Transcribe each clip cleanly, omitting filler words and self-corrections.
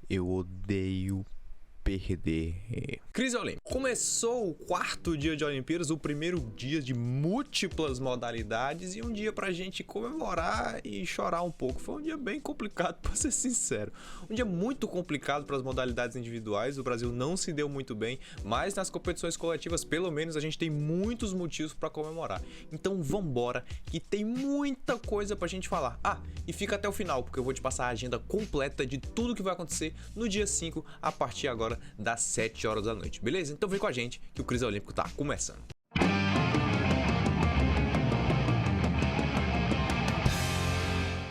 Eu odeio perder. Crise Olímpica. Começou o quarto dia de Olimpíadas, o primeiro dia de múltiplas modalidades e um dia pra gente comemorar e chorar um pouco. Foi um dia bem complicado, pra ser sincero. Um dia muito complicado para as modalidades individuais. O Brasil não se deu muito bem, mas nas competições coletivas, pelo menos, a gente tem muitos motivos pra comemorar. Então vambora, que tem muita coisa pra gente falar. E fica até o final, porque eu vou te passar a agenda completa de tudo que vai acontecer no dia 5, a partir agora das 7 horas da noite, beleza? Então vem com a gente que o Crise Olímpico tá começando.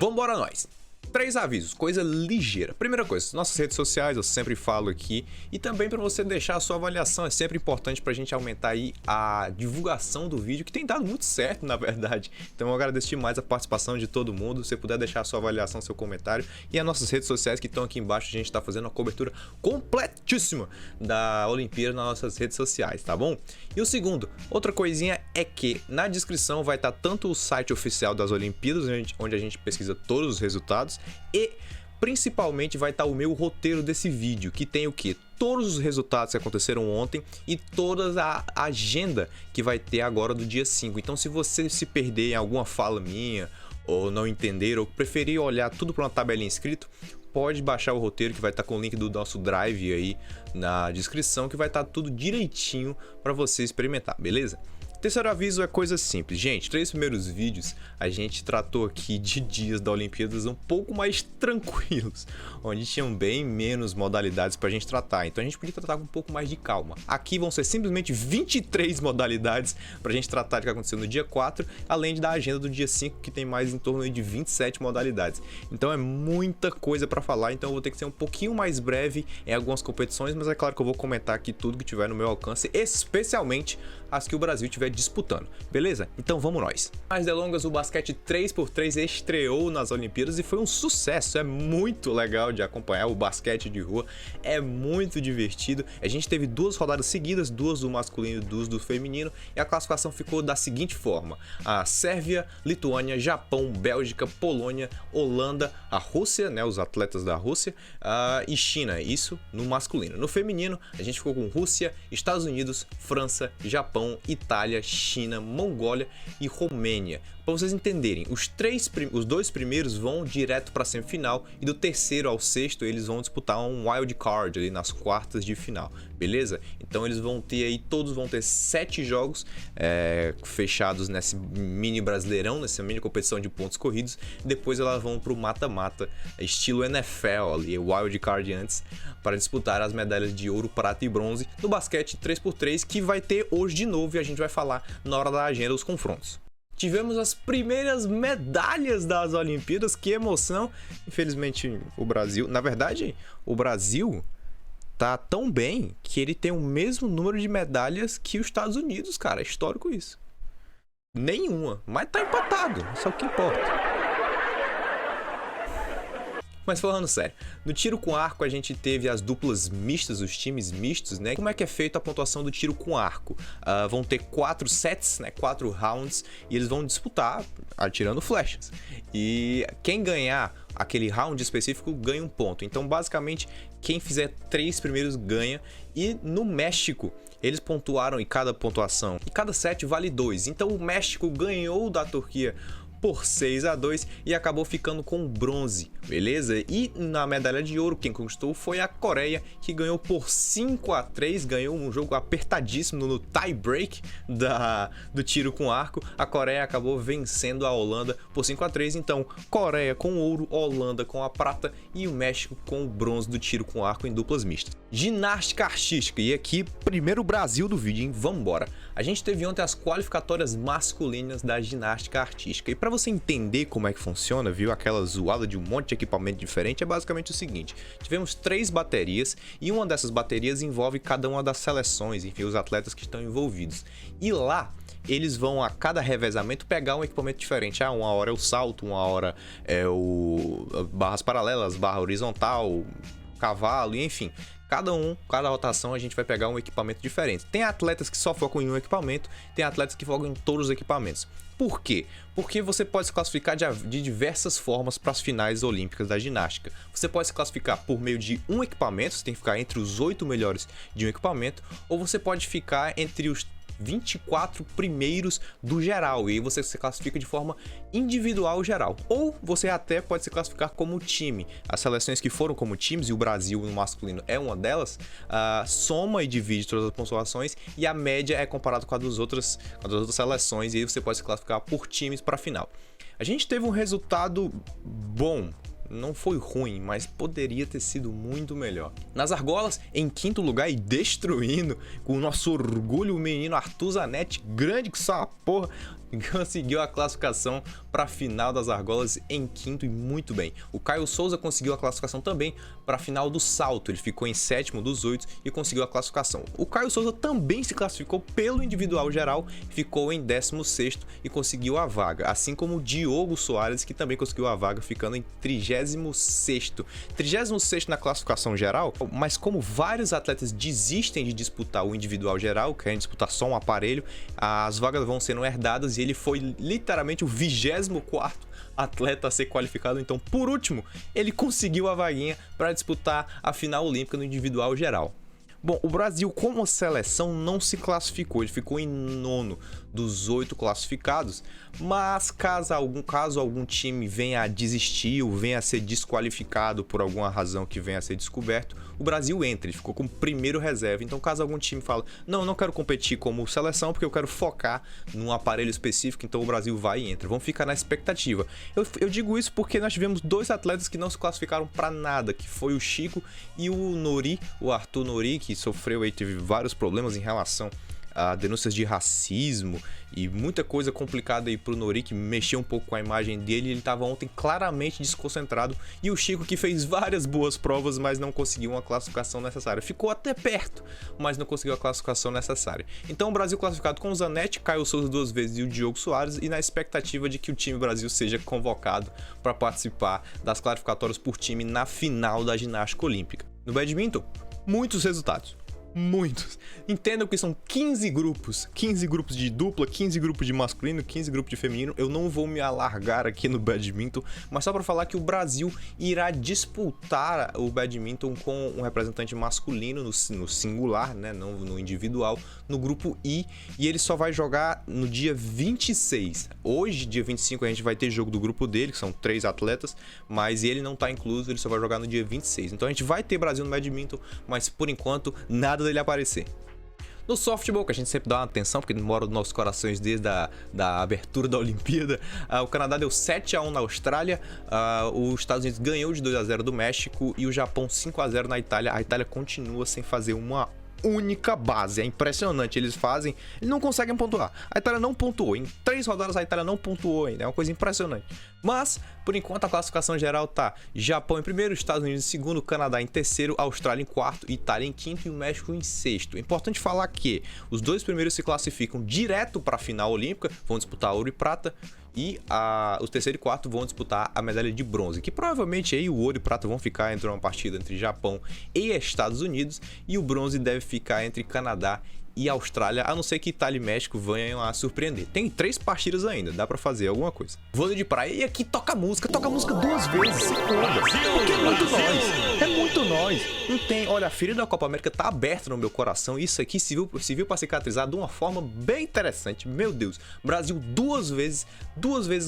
Vambora nós! 3 avisos, coisa ligeira. Primeira coisa, nossas redes sociais, eu sempre falo aqui, e também para você deixar a sua avaliação, é sempre importante para a gente aumentar aí a divulgação do vídeo, que tem dado muito certo, na verdade. Então eu agradeço demais a participação de todo mundo. Se você puder deixar a sua avaliação, seu comentário, e as nossas redes sociais que estão aqui embaixo, a gente está fazendo uma cobertura completíssima da Olimpíada nas nossas redes sociais, tá bom? E o segundo, outra coisinha é que na descrição vai estar tanto o site oficial das Olimpíadas, onde a gente pesquisa todos os resultados, e principalmente vai estar o meu roteiro desse vídeo, que tem o que? Todos os resultados que aconteceram ontem e toda a agenda que vai ter agora do dia 5. Então se você se perder em alguma fala minha, ou não entender, ou preferir olhar tudo para uma tabelinha escrito, pode baixar o roteiro que vai estar com o link do nosso Drive aí na descrição, que vai estar tudo direitinho para você experimentar, beleza? Terceiro aviso é coisa simples, gente. 3 primeiros vídeos a gente tratou aqui de dias da Olimpíadas um pouco mais tranquilos, onde tinham bem menos modalidades pra gente tratar, então a gente podia tratar com um pouco mais de calma. Aqui vão ser simplesmente 23 modalidades pra gente tratar do que aconteceu no dia 4, além da agenda do dia 5, que tem mais em torno de 27 modalidades. Então é muita coisa pra falar, então eu vou ter que ser um pouquinho mais breve em algumas competições, mas é claro que eu vou comentar aqui tudo que tiver no meu alcance, especialmente as que o Brasil estiver disputando, beleza? Então vamos nós. Mais delongas, o basquete 3x3 estreou nas Olimpíadas e foi um sucesso, é muito legal de acompanhar o basquete de rua, é muito divertido. A gente teve 2 rodadas seguidas, 2 do masculino e 2 do feminino, e a classificação ficou da seguinte forma: a Sérvia, Lituânia, Japão, Bélgica, Polônia, Holanda, a Rússia, né, os atletas da Rússia, e China, isso no masculino. No feminino, a gente ficou com Rússia, Estados Unidos, França, Japão, Itália, China, Mongólia e Romênia. Para vocês entenderem, os 2 primeiros vão direto para a semifinal e do terceiro ao sexto eles vão disputar um wild card ali nas quartas de final, beleza? Então eles vão ter aí, todos vão ter 7 jogos fechados nesse mini brasileirão, nessa mini competição de pontos corridos. Depois elas vão para o mata-mata, estilo NFL ali, wild card antes, para disputar as medalhas de ouro, prata e bronze no basquete 3x3, que vai ter hoje de novo, e a gente vai falar na hora da agenda os confrontos. Tivemos as primeiras medalhas das Olimpíadas, que emoção! Infelizmente o Brasil, na verdade, o Brasil tá tão bem que ele tem o mesmo número de medalhas que os Estados Unidos, cara, é histórico isso. Nenhuma, mas tá empatado, isso é o que importa. Mas falando sério, no tiro com arco a gente teve as duplas mistas, os times mistos, né? Como é que é feita a pontuação do tiro com arco? Vão ter 4 sets, né? 4 rounds, e eles vão disputar atirando flechas. E quem ganhar aquele round específico ganha um ponto. Então, basicamente, quem fizer 3 primeiros ganha. E no México, eles pontuaram, e cada pontuação, e cada set vale 2. Então, o México ganhou da Turquia por 6-2 e acabou ficando com bronze, beleza? E na medalha de ouro quem conquistou foi a Coreia, que ganhou por 5-3, ganhou um jogo apertadíssimo no tie break do tiro com arco. A Coreia acabou vencendo a Holanda por 5-3, então Coreia com ouro, Holanda com a prata e o México com o bronze do tiro com arco em duplas mistas. Ginástica artística, e aqui primeiro o Brasil do vídeo, hein? Vambora! A gente teve ontem as qualificatórias masculinas da ginástica artística, e para você entender como é que funciona, viu, aquela zoada de um monte de equipamento diferente, é basicamente o seguinte: tivemos 3 baterias e uma dessas baterias envolve cada uma das seleções, enfim, os atletas que estão envolvidos, e lá eles vão a cada revezamento pegar um equipamento diferente. Uma hora é o salto, uma hora é o barras paralelas, barra horizontal, cavalo, e enfim. Cada rotação a gente vai pegar um equipamento diferente. Tem atletas que só focam em um equipamento, tem atletas que focam em todos os equipamentos. Por quê? Porque você pode se classificar de diversas formas para as finais olímpicas da ginástica. Você pode se classificar por meio de um equipamento, você tem que ficar entre os 8 melhores de um equipamento, ou você pode ficar entre os 24 primeiros do geral, e aí você se classifica de forma individual geral, ou você até pode se classificar como time. As seleções que foram como times, e o Brasil no masculino é uma delas, soma e divide todas as pontuações, e a média é comparada com a das outras seleções, e aí você pode se classificar por times para a final. A gente teve um resultado bom. Não foi ruim, mas poderia ter sido muito melhor. Nas argolas, em quinto lugar e destruindo, com o nosso orgulho, o menino Arthur Zanetti, grande que só a porra, conseguiu a classificação para a final das argolas em quinto e muito bem. O Caio Souza conseguiu a classificação também para a final do salto, ele ficou em sétimo dos 8 e conseguiu a classificação. O Caio Souza também se classificou pelo individual geral, ficou em 16º e conseguiu a vaga, assim como o Diogo Soares, que também conseguiu a vaga, ficando em 36º. 36º na classificação geral, mas como vários atletas desistem de disputar o individual geral, querem disputar só um aparelho, as vagas vão sendo herdadas, e ele foi literalmente o 24º atleta a ser qualificado. Então, por último, ele conseguiu a vaguinha para disputar a final olímpica no individual geral. Bom, o Brasil como seleção não se classificou, ele ficou em nono dos 8 classificados, mas caso algum time venha a desistir ou venha a ser desqualificado por alguma razão que venha a ser descoberto, o Brasil entra, ele ficou como primeiro reserva. Então, caso algum time fale, não, eu não quero competir como seleção porque eu quero focar num aparelho específico, então o Brasil vai e entra. Vamos ficar na expectativa. Eu digo isso porque nós tivemos 2 atletas que não se classificaram para nada, que foi o Chico e o Nori, o Arthur Nori, que sofreu e teve vários problemas em relação a denúncias de racismo e muita coisa complicada aí pro Nori, que mexeu um pouco com a imagem dele. Ele estava ontem claramente desconcentrado, e o Chico, que fez várias boas provas, mas não conseguiu uma classificação necessária. Ficou até perto, mas não conseguiu a classificação necessária. Então o Brasil classificado com o Zanetti, Caio Souza 2 vezes e o Diogo Soares, e na expectativa de que o time Brasil seja convocado para participar das classificatórias por time na final da ginástica olímpica. No badminton, muitos resultados. Muitos. Entendam que são 15 grupos de dupla, 15 grupos de masculino, 15 grupos de feminino. Eu não vou me alargar aqui no badminton, mas só para falar que o Brasil irá disputar o badminton com um representante masculino no singular, né, não no individual, no grupo I, e ele só vai jogar no dia 26. Hoje, dia 25, a gente vai ter jogo do grupo dele, que são 3 atletas, mas ele não tá incluso, ele só vai jogar no dia 26. Então a gente vai ter Brasil no badminton, mas por enquanto nada dele aparecer. No softball, que a gente sempre dá uma atenção, porque mora nos nossos corações desde da abertura da Olimpíada, o Canadá deu 7-1 na Austrália, os Estados Unidos ganhou de 2-0 do México e o Japão 5-0 na Itália. A Itália continua sem fazer uma única base, é impressionante, eles não conseguem pontuar. A Itália não pontuou, em 3 rodadas a Itália não pontuou ainda, é uma coisa impressionante. Mas, por enquanto, a classificação geral tá Japão em primeiro, Estados Unidos em segundo, Canadá em terceiro, Austrália em quarto, Itália em quinto e o México em sexto. É importante falar que os 2 primeiros se classificam direto para a final olímpica, vão disputar ouro e prata, e os terceiro e quarto vão disputar a medalha de bronze, que provavelmente aí o ouro e prata vão ficar entre uma partida entre Japão e Estados Unidos, e o bronze deve ficar entre Canadá e Austrália, a não ser que Itália e México venham a surpreender. Tem 3 partidas ainda, dá pra fazer alguma coisa. Vôlei de praia, e aqui toca música 2 vezes, segunda, porque é muito nós. Não tem, olha, a ferida da Copa América tá aberta no meu coração, isso aqui se viu pra cicatrizar de uma forma bem interessante, meu Deus. Brasil 2 vezes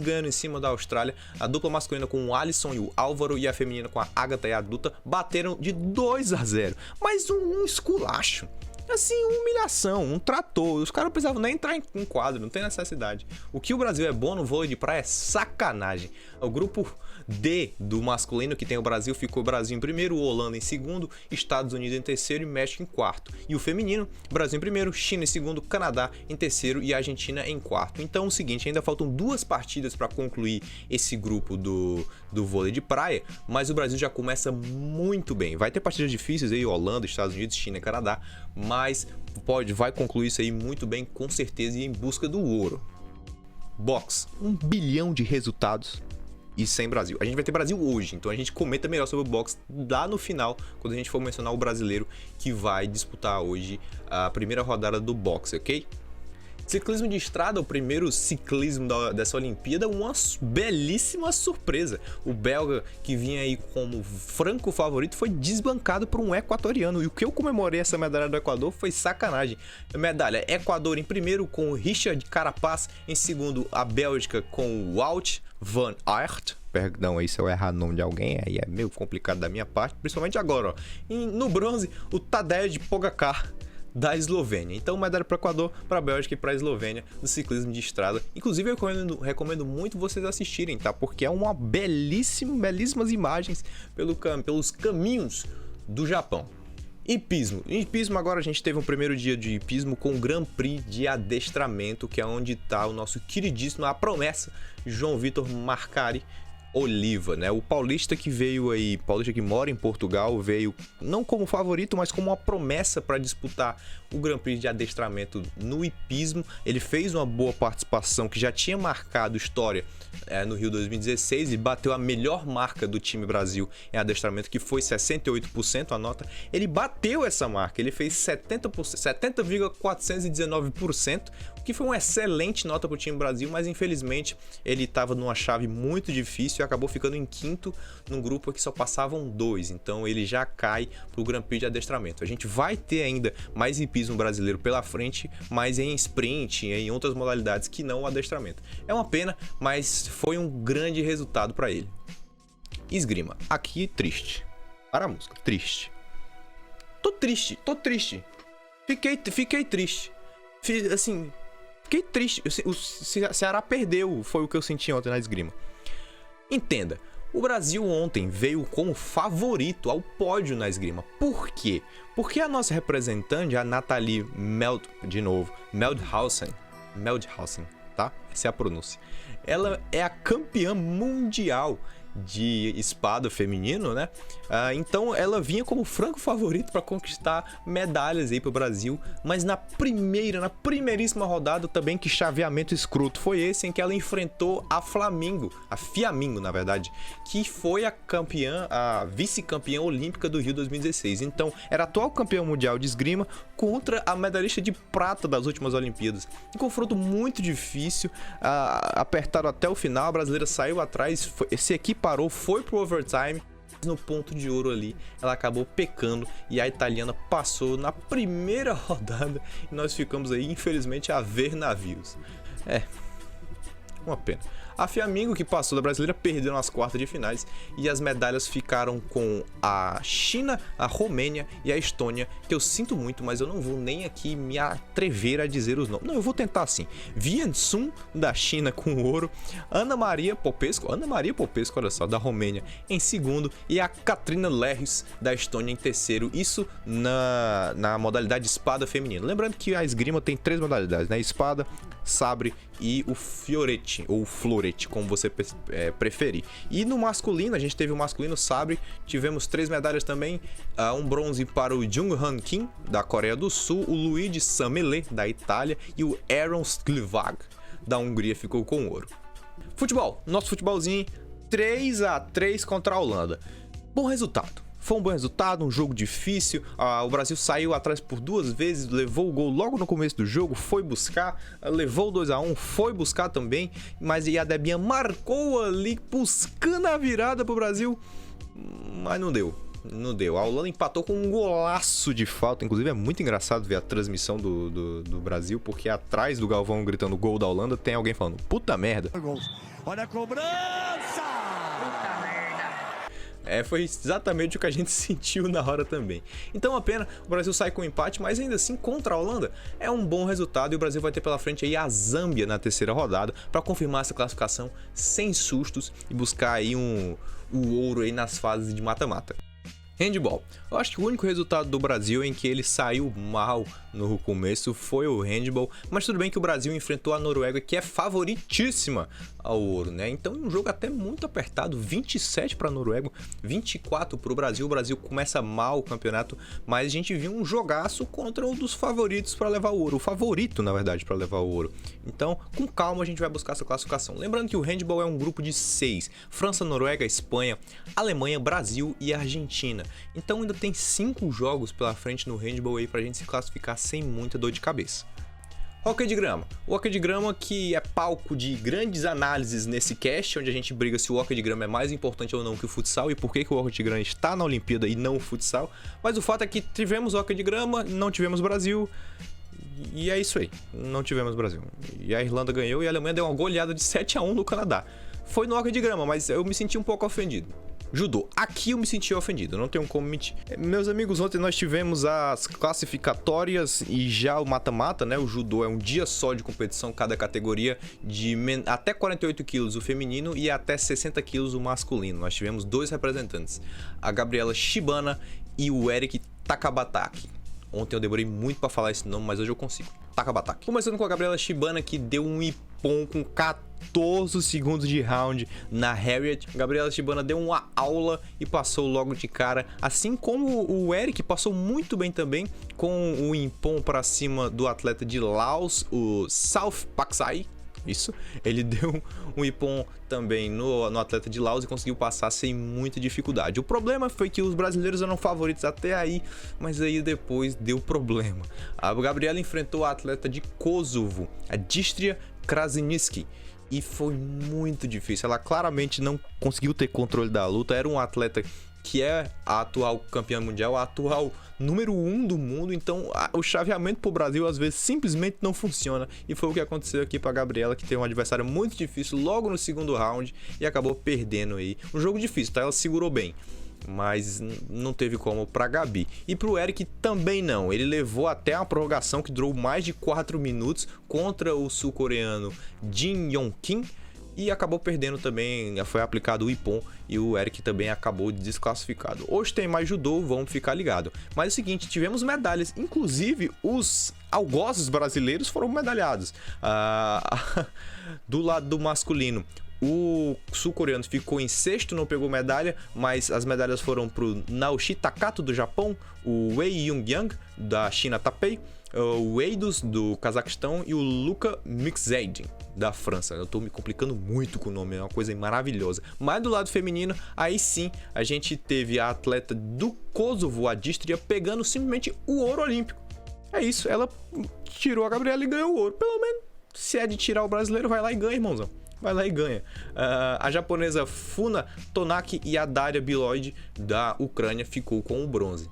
ganhando em cima da Austrália, a dupla masculina com o Alisson e o Álvaro, e a feminina com a Agatha e a Duta, bateram de 2-0, mas um esculacho. Assim, uma humilhação, um trator. Os caras não precisavam nem entrar em quadro, não tem necessidade. O que o Brasil é bom no vôlei de praia é sacanagem. O grupo D do masculino, que tem o Brasil, ficou o Brasil em primeiro, Holanda em segundo, Estados Unidos em terceiro e México em quarto. E o feminino, Brasil em primeiro, China em segundo, Canadá em terceiro e Argentina em quarto. Então é o seguinte, ainda faltam 2 partidas para concluir esse grupo do vôlei de praia, mas o Brasil já começa muito bem. Vai ter partidas difíceis aí, Holanda, Estados Unidos, China e Canadá, mas vai concluir isso aí muito bem, com certeza, e em busca do ouro. Boxe, 1 bilhão de resultados. e sem Brasil. A gente vai ter Brasil hoje, então a gente comenta melhor sobre o boxe lá no final, quando a gente for mencionar o brasileiro que vai disputar hoje a primeira rodada do boxe, ok? Ciclismo de estrada, o primeiro ciclismo dessa Olimpíada, uma belíssima surpresa. O belga, que vinha aí como franco favorito, foi desbancado por um equatoriano. E o que eu comemorei essa medalha do Equador foi sacanagem. Medalha Equador em primeiro com o Richard Carapaz, em segundo a Bélgica com o Wout van Aert. Perdão aí se eu errar o nome de alguém, aí é meio complicado da minha parte, principalmente agora, ó. E no bronze, o Tadej Pogacar, da Eslovênia. Então, medalha para o Equador, para a Bélgica e para a Eslovênia do ciclismo de estrada. Inclusive, eu recomendo muito vocês assistirem, tá? Porque é uma belíssimas imagens pelos caminhos do Japão. Hipismo. Em hipismo, agora a gente teve um primeiro dia de hipismo com o Grand Prix de adestramento, que é onde está o nosso queridíssimo, a promessa, João Vitor Marcari Oliva, né? O paulista que veio aí, paulista que mora em Portugal, veio não como favorito, mas como uma promessa para disputar o Grand Prix de adestramento no hipismo. Ele fez uma boa participação, que já tinha marcado história no Rio 2016 e bateu a melhor marca do time Brasil em adestramento, que foi 68% a nota. Ele bateu essa marca, ele fez 70,419%, o que foi uma excelente nota para o time Brasil, mas infelizmente ele estava numa chave muito difícil e acabou ficando em quinto num grupo que só passavam 2, então ele já cai para o Grand Prix de adestramento. A gente vai ter ainda mais hipismo brasileiro pela frente, mas em sprint e em outras modalidades que não o adestramento. É uma pena, mas foi um grande resultado para ele. Esgrima. Aqui triste. Para a música. Triste. Tô triste. Fiquei triste. Fiquei triste. O Ceará perdeu, foi o que eu senti ontem na esgrima. Entenda, o Brasil ontem veio como favorito ao pódio na esgrima. Por quê? Porque a nossa representante, a Nathalie Meldhausen, tá? Essa é a pronúncia. Ela é a campeã mundial de espada feminino, né? Então ela vinha como franco favorito para conquistar medalhas aí pro Brasil, mas na primeiríssima rodada também, que chaveamento escroto foi esse, em que ela enfrentou a Fiamingo, na verdade, que foi a vice-campeã olímpica do Rio 2016. Então era atual campeã mundial de esgrima contra a medalhista de prata das últimas Olimpíadas. Um confronto muito difícil, apertaram até o final, a brasileira saiu atrás, esse aqui parou, foi pro overtime. No ponto de ouro ali, ela acabou pecando e a italiana passou na primeira rodada e nós ficamos aí, infelizmente, a ver navios. Uma pena. A Fiamingo, que passou da brasileira, perdeu nas quartas de finais e as medalhas ficaram com a China, a Romênia e a Estônia, que eu sinto muito, mas eu não vou nem aqui me atrever a dizer os nomes. Não, eu vou tentar assim. Viansun, da China, com ouro. Ana Maria Popesco, olha só, da Romênia, em segundo. E a Katrina Lerris, da Estônia, em terceiro. Isso na modalidade espada feminina. Lembrando que a esgrima tem 3 modalidades, né? Espada, sabre e o fiorete, ou florete, como você preferir. E no masculino, a gente teve o masculino sabre, tivemos 3 medalhas também, um bronze para o Jung-Han Kim, da Coreia do Sul, o Luigi Samele, da Itália, e o Aaron Sklivag, da Hungria, ficou com ouro. Futebol, nosso futebolzinho, 3-3 contra a Holanda. Bom resultado. Foi um bom resultado, um jogo difícil. O Brasil saiu atrás por 2 vezes, levou o gol logo no começo do jogo, foi buscar, levou 2-1, foi buscar também, mas a Debinha marcou ali, buscando a virada pro Brasil, mas não deu. A Holanda empatou com um golaço de falta. Inclusive é muito engraçado ver a transmissão do Brasil, porque atrás do Galvão gritando gol da Holanda tem alguém falando puta merda. Olha a cobrança! Foi exatamente o que a gente sentiu na hora também. Então, a pena, o Brasil sai com um empate, mas ainda assim, contra a Holanda, é um bom resultado e o Brasil vai ter pela frente aí a Zâmbia na terceira rodada para confirmar essa classificação sem sustos e buscar aí o ouro aí nas fases de mata-mata. Handball. Eu acho que o único resultado do Brasil em que ele saiu mal no começo foi o handball, mas tudo bem que o Brasil enfrentou a Noruega, que é favoritíssima ao ouro, né? Então um jogo até muito apertado, 27 para a Noruega, 24 para o Brasil. O Brasil começa mal o campeonato, mas a gente viu um jogaço contra um dos favoritos para levar o ouro, o favorito, na verdade, para levar o ouro. Então, com calma a gente vai buscar essa classificação. Lembrando que o handball é um grupo de 6, França, Noruega, Espanha, Alemanha, Brasil e Argentina. Então ainda tem 5 jogos pela frente no handball aí pra gente se classificar sem muita dor de cabeça. Hóquei de grama. O hóquei de grama que é palco de grandes análises nesse cast, onde a gente briga se o hóquei de grama é mais importante ou não que o futsal e por que o hóquei de grama está na Olimpíada e não o futsal. Mas o fato é que tivemos hóquei de grama, não tivemos Brasil. E é isso aí, não tivemos Brasil. E a Irlanda ganhou e a Alemanha deu uma goleada de 7-1 no Canadá. Foi no hóquei de grama, mas eu me senti um pouco ofendido. Judô. Aqui eu me senti ofendido, não tenho como mentir. Meus amigos, ontem nós tivemos as classificatórias e já o mata-mata, né? O judô é um dia só de competição, cada categoria, de até 48 quilos o feminino e até 60 quilos o masculino. Nós tivemos 2 representantes, a Gabriela Shibana e o Eric Takabataki. Ontem eu demorei muito para falar esse nome, mas hoje eu consigo. Takabataki. Começando com a Gabriela Shibana, que deu um ippon com 14 segundos de round na Harriet. Gabriela Shibana deu uma aula e passou logo de cara, assim como o Eric passou muito bem também com o ippon para cima do atleta de Laos, o South Paksai. Isso, ele deu um ippon também no atleta de Laos e conseguiu passar sem muita dificuldade. O problema foi que os brasileiros eram favoritos até aí, mas aí depois deu problema. A Gabriela enfrentou a atleta de Kosovo, a Distria Krasniqi, e foi muito difícil. Ela claramente não conseguiu ter controle da luta. Era um atleta que é a atual campeã mundial, a atual número 1 do mundo, então o chaveamento pro Brasil às vezes simplesmente não funciona, e foi o que aconteceu aqui pra Gabriela, que teve um adversário muito difícil logo no segundo round e acabou perdendo aí. Um jogo difícil, tá? Ela segurou bem, mas não teve como pra Gabi. E pro Eric também não, ele levou até uma prorrogação que durou mais de 4 minutos contra o sul-coreano Jin Yong-kim, e acabou perdendo também, foi aplicado o ippon e o Eric também acabou desclassificado. Hoje tem mais judô, vamos ficar ligado. Mas é o seguinte, tivemos medalhas, inclusive os algozes brasileiros foram medalhados. Do lado do masculino, o sul-coreano ficou em 6º, não pegou medalha, mas as medalhas foram pro Naoshi Takato do Japão, o Wei Yungyang da China Taipei, o Eidos do Cazaquistão e o Luka Mixedin da França. Eu tô me complicando muito com o nome, é uma coisa maravilhosa. Mas do lado feminino, aí sim, a gente teve a atleta do Kosovo, a Distria, pegando simplesmente o ouro olímpico. É isso, ela tirou a Gabriela e ganhou o ouro. Pelo menos, se é de tirar o brasileiro, vai lá e ganha, irmãozão. Vai lá e ganha. A japonesa Funa Tonaki e a Daria Biloid da Ucrânia ficou com o bronze.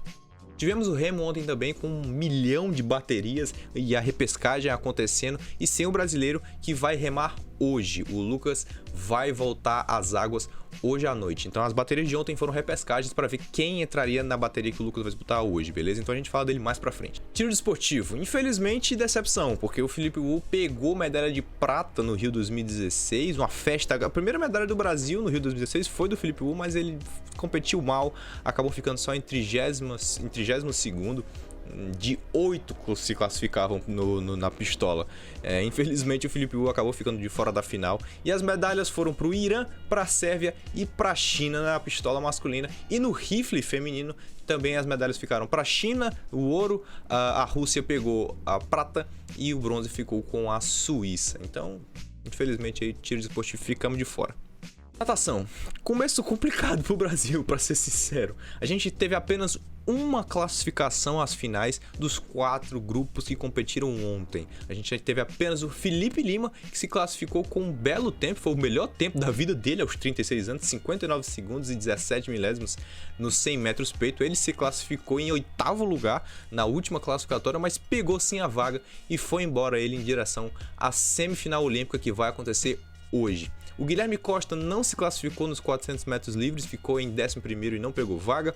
Tivemos o remo ontem também com 1 milhão de baterias e a repescagem acontecendo, e sem o brasileiro que vai remar hoje. O Lucas vai voltar às águas hoje à noite. Então as baterias de ontem foram repescagens para ver quem entraria na bateria que o Lucas vai disputar hoje, beleza? Então a gente fala dele mais pra frente. Tiro desportivo, infelizmente decepção, porque o Felipe Wu pegou medalha de prata no Rio 2016, uma festa, a primeira medalha do Brasil no Rio 2016 foi do Felipe Wu, mas ele competiu mal, acabou ficando só em 32º, de 8 que se classificavam na pistola. Infelizmente o Felipe Wu acabou ficando de fora da final, e as medalhas foram para o Irã, para a Sérvia e para a China na pistola masculina, e no rifle feminino também as medalhas ficaram para a China, o ouro, a Rússia pegou a prata e o bronze ficou com a Suíça. Então, infelizmente aí tiro desportivo, ficamos de fora. Natação, começo complicado pro Brasil, para ser sincero. A gente teve apenas uma classificação às finais dos 4 grupos que competiram ontem. A gente teve apenas o Felipe Lima, que se classificou com um belo tempo, foi o melhor tempo da vida dele aos 36 anos, 59 segundos e 17 milésimos nos 100 metros peito. Ele se classificou em 8º lugar na última classificatória, mas pegou sim a vaga e foi embora ele em direção à semifinal olímpica que vai acontecer hoje. O Guilherme Costa não se classificou nos 400 metros livres, ficou em 11º e não pegou vaga.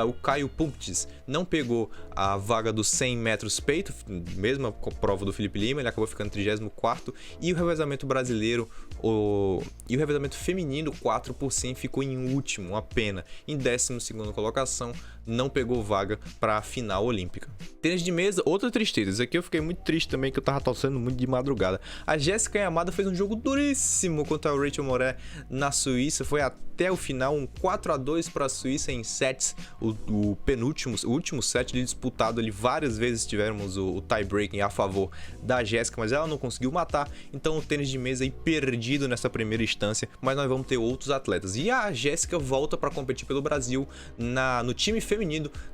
O Caio Pumptis não pegou a vaga dos 100 metros peito, mesma prova do Felipe Lima, ele acabou ficando em 34º. E o revezamento brasileiro, e o revezamento feminino 4 por 100 ficou em último, uma pena, em 12ª colocação, não pegou vaga para a final olímpica. Tênis de mesa, outra tristeza. Isso aqui eu fiquei muito triste também, que eu tava torcendo muito de madrugada. A Jéssica Yamada fez um jogo duríssimo contra a Rachel Moret na Suíça. Foi até o final, um 4-2 para a Suíça em sets. O último set disputado ali, várias vezes tivemos o tie-breaking a favor da Jéssica, mas ela não conseguiu matar. Então o tênis de mesa aí perdido nessa primeira instância, mas nós vamos ter outros atletas. E a Jéssica volta para competir pelo Brasil no time feminino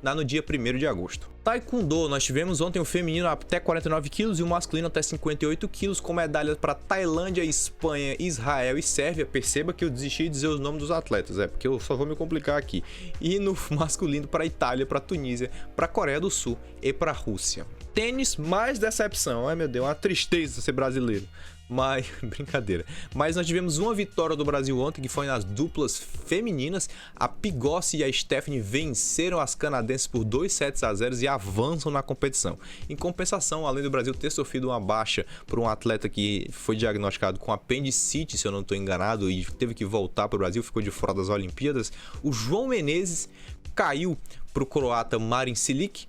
no dia 1º de agosto. Taekwondo, nós tivemos ontem o feminino até 49 quilos e o masculino até 58 quilos, com medalhas para Tailândia, Espanha, Israel e Sérvia. Perceba que eu desisti de dizer os nomes dos atletas, porque eu só vou me complicar aqui. E no masculino para Itália, para Tunísia, para Coreia do Sul e para Rússia. Tênis, mais decepção. Ai meu Deus, uma tristeza ser brasileiro. Mas, brincadeira. Mas nós tivemos uma vitória do Brasil ontem, que foi nas duplas femininas. A Pigossi e a Stephanie venceram as canadenses por 2-0 e avançam na competição. Em compensação, além do Brasil ter sofrido uma baixa por um atleta que foi diagnosticado com apendicite, se eu não estou enganado, e teve que voltar para o Brasil, ficou de fora das Olimpíadas, o João Menezes caiu para o croata Marin Cilic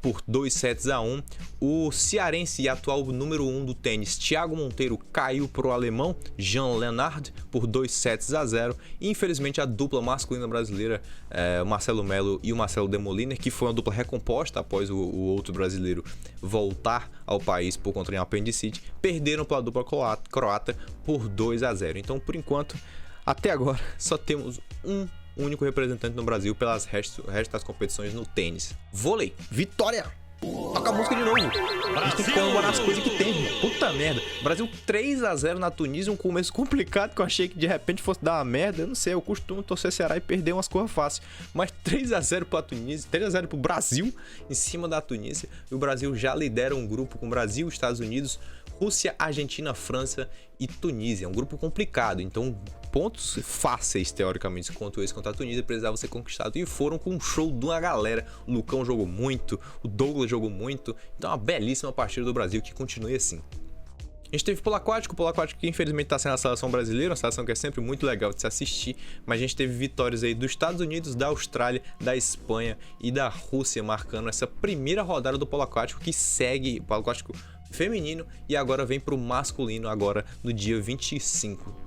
por 2-1. O cearense e atual número 1 do tênis, Thiago Monteiro, caiu para o alemão Jean Leonard por 2-0. E infelizmente a dupla masculina brasileira, o Marcelo Melo e o Marcelo Demoliner, que foi uma dupla recomposta após o outro brasileiro voltar ao país por conta de um apendicite, perderam para a dupla croata por 2-0. Então, por enquanto, até agora, só temos um único representante no Brasil pelas restas das competições no tênis. Vôlei, vitória! Toca a música de novo. A gente tem que comemorar as coisas que tem. Puta merda. Brasil 3-0 na Tunísia, um começo complicado que eu achei que de repente fosse dar uma merda. Eu não sei, eu costumo torcer Ceará e perder umas coisas fáceis. Mas 3-0 pra Tunísia, 3-0 pro Brasil em cima da Tunísia. E o Brasil já lidera um grupo com Brasil, Estados Unidos, Rússia, Argentina, França e Tunísia. É um grupo complicado, então pontos fáceis, teoricamente, quanto esse contra a Tunísia, precisavam ser conquistados. E foram com um show de uma galera. O Lucão jogou muito, o Douglas jogou muito. Então, uma belíssima partida do Brasil, que continue assim. A gente teve polo aquático que infelizmente está sendo a seleção brasileira, uma seleção que é sempre muito legal de se assistir, mas a gente teve vitórias aí dos Estados Unidos, da Austrália, da Espanha e da Rússia, marcando essa primeira rodada do polo aquático, que segue o polo aquático feminino e agora vem para o masculino agora no dia 25.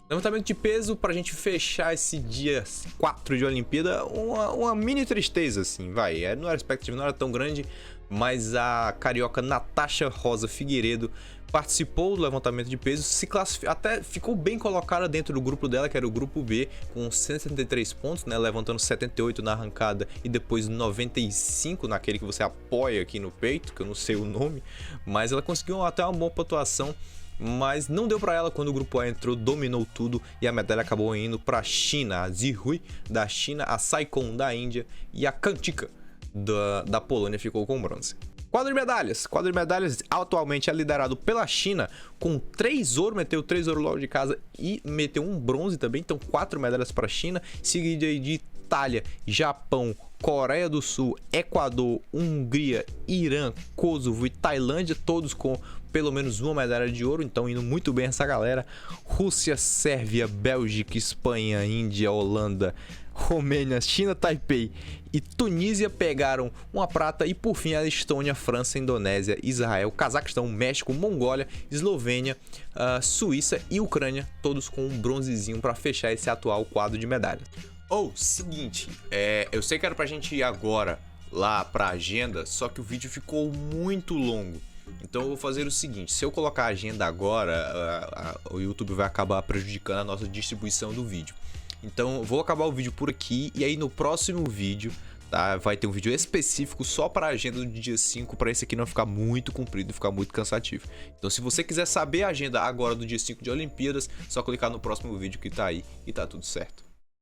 Levantamento de peso, pra gente fechar esse dia 4 de Olimpíada, uma mini tristeza, assim, vai. Não era expectativa, não era tão grande, mas a carioca Natasha Rosa Figueiredo participou do levantamento de peso, se classificou, até ficou bem colocada dentro do grupo dela, que era o grupo B, com 173 pontos, né, levantando 78 na arrancada e depois 95 naquele que você apoia aqui no peito, que eu não sei o nome, mas ela conseguiu até uma boa pontuação. Mas não deu para ela quando o grupo A entrou, dominou tudo e a medalha acabou indo para a China. A Zihui da China, a Saikon da Índia e a Kantika da Polônia ficou com bronze. Quadro de medalhas atualmente é liderado pela China com 3 ouro, meteu 3 ouro logo de casa e meteu um bronze também, então 4 medalhas para a China, seguido aí de Itália, Japão, Coreia do Sul, Equador, Hungria, Irã, Kosovo e Tailândia, todos com pelo menos uma medalha de ouro, então indo muito bem essa galera. Rússia, Sérvia, Bélgica, Espanha, Índia, Holanda, Romênia, China, Taipei e Tunísia pegaram uma prata, e por fim a Estônia, França, Indonésia, Israel, Cazaquistão, México, Mongólia, Eslovênia, Suíça e Ucrânia, todos com um bronzezinho para fechar esse atual quadro de medalhas. Seguinte, eu sei que era pra gente ir agora lá pra agenda, só que o vídeo ficou muito longo. Então eu vou fazer o seguinte, se eu colocar a agenda agora, o YouTube vai acabar prejudicando a nossa distribuição do vídeo. Então eu vou acabar o vídeo por aqui e aí no próximo vídeo, tá, vai ter um vídeo específico só para a agenda do dia 5, para esse aqui não ficar muito comprido e ficar muito cansativo. Então se você quiser saber a agenda agora do dia 5 de Olimpíadas, só clicar no próximo vídeo que tá aí e tá tudo certo.